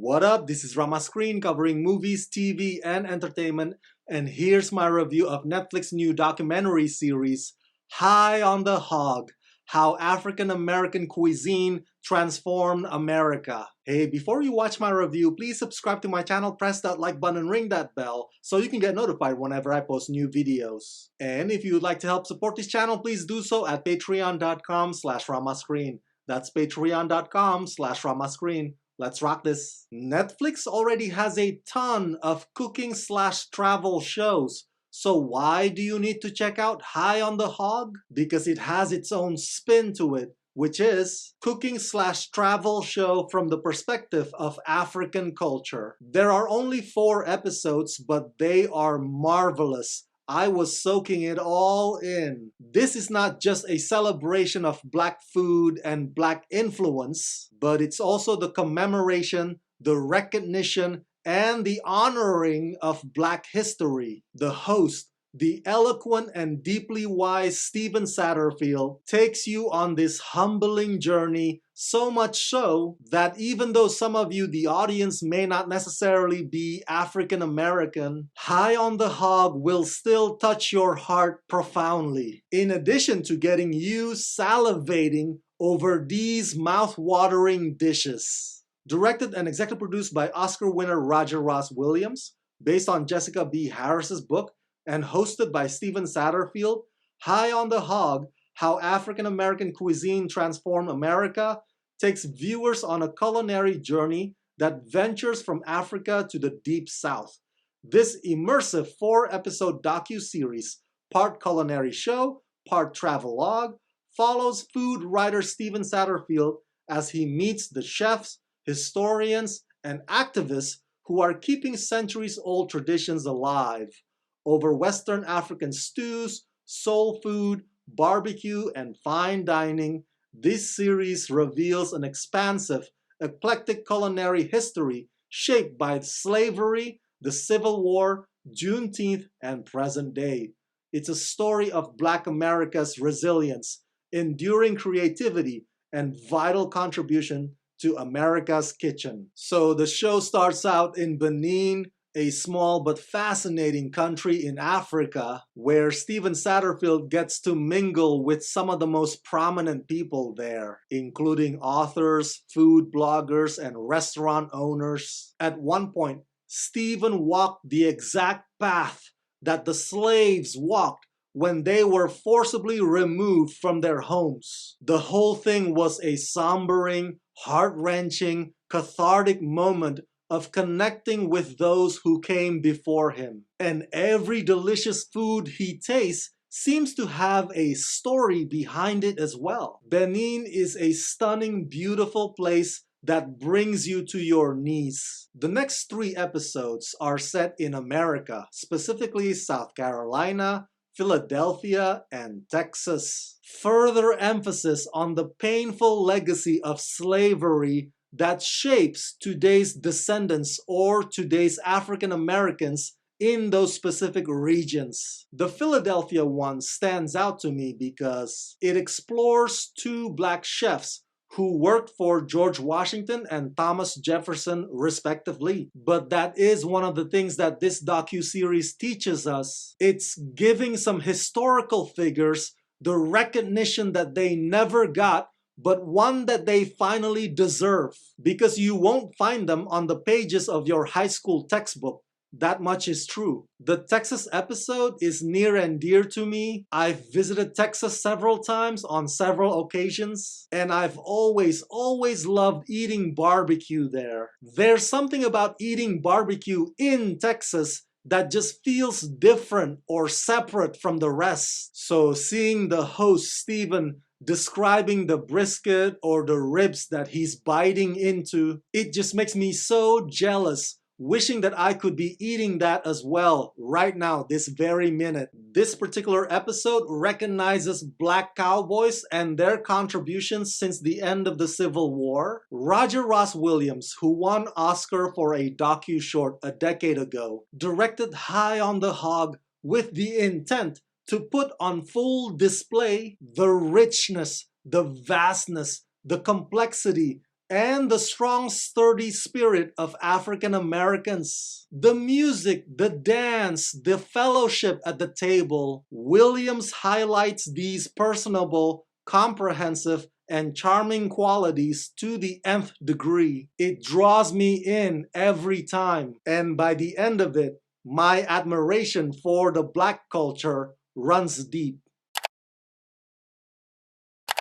What up? This is Rama Screen covering movies, TV, and entertainment, and here's my review of Netflix's new documentary series, High on the Hog, How African American Cuisine Transformed America. Hey, before you watch my review, please subscribe to my channel, press that like button, and ring that bell so you can get notified whenever I post new videos. And if you would like to help support this channel, please do so at patreon.com/ramascreen. That's patreon.com/ramascreen. Let's rock this. Netflix already has a ton of cooking/travel shows. So why do you need to check out High on the Hog? Because it has its own spin to it, which is cooking/travel show from the perspective of African culture. There are only 4 episodes, but they are marvelous. I was soaking it all in. This is not just a celebration of Black food and Black influence, but it's also the commemoration, the recognition, and the honoring of Black history. The host, the eloquent and deeply wise Stephen Satterfield, takes you on this humbling journey, so much so that even though some of you, the audience, may not necessarily be African American, High on the Hog will still touch your heart profoundly. In addition to getting you salivating over these mouth-watering dishes. Directed and executive produced by Oscar winner Roger Ross Williams, based on Jessica B. Harris's book, and hosted by Stephen Satterfield, High on the Hog, How African American Cuisine Transformed America, takes viewers on a culinary journey that ventures from Africa to the Deep South. This immersive 4-episode docuseries, part culinary show, part travelogue, follows food writer Stephen Satterfield as he meets the chefs, historians, and activists who are keeping centuries-old traditions alive. Over Western African stews, soul food, barbecue, and fine dining, this series reveals an expansive, eclectic culinary history shaped by slavery, the Civil War, Juneteenth, and present day. It's a story of Black America's resilience, enduring creativity, and vital contribution to America's kitchen. So the show starts out in Benin, a small but fascinating country in Africa, where Stephen Satterfield gets to mingle with some of the most prominent people there, including authors, food bloggers, and restaurant owners. At one point, Stephen walked the exact path that the slaves walked when they were forcibly removed from their homes. The whole thing was a sombering, heart-wrenching, cathartic moment of connecting with those who came before him. And every delicious food he tastes seems to have a story behind it as well. Benin is a stunning, beautiful place that brings you to your knees. The next 3 episodes are set in America, specifically South Carolina, Philadelphia, and Texas. Further emphasis on the painful legacy of slavery that shapes today's descendants or today's African Americans in those specific regions. The Philadelphia one stands out to me because it explores 2 Black chefs who worked for George Washington and Thomas Jefferson respectively. But that is one of the things that this docuseries teaches us. It's giving some historical figures the recognition that they never got, but one that they finally deserve, because you won't find them on the pages of your high school textbook. That much is true. The Texas episode is near and dear to me. I've visited Texas several times on several occasions, and I've always loved eating barbecue there. There's something about eating barbecue in Texas that just feels different or separate from the rest. So seeing the host, Stephen, describing the brisket or the ribs that he's biting into, it just makes me so jealous, wishing that I could be eating that as well right now, this very minute. This particular episode recognizes Black cowboys and their contributions since the end of the Civil War. Roger Ross Williams, who won Oscar for a docu-short a decade ago, directed High on the Hog with the intent to put on full display the richness, the vastness, the complexity, and the strong, sturdy spirit of African Americans. The music, the dance, the fellowship at the table. Williams highlights these personable, comprehensive, and charming qualities to the nth degree. It draws me in every time, and by the end of it, my admiration for the Black culture runs deep.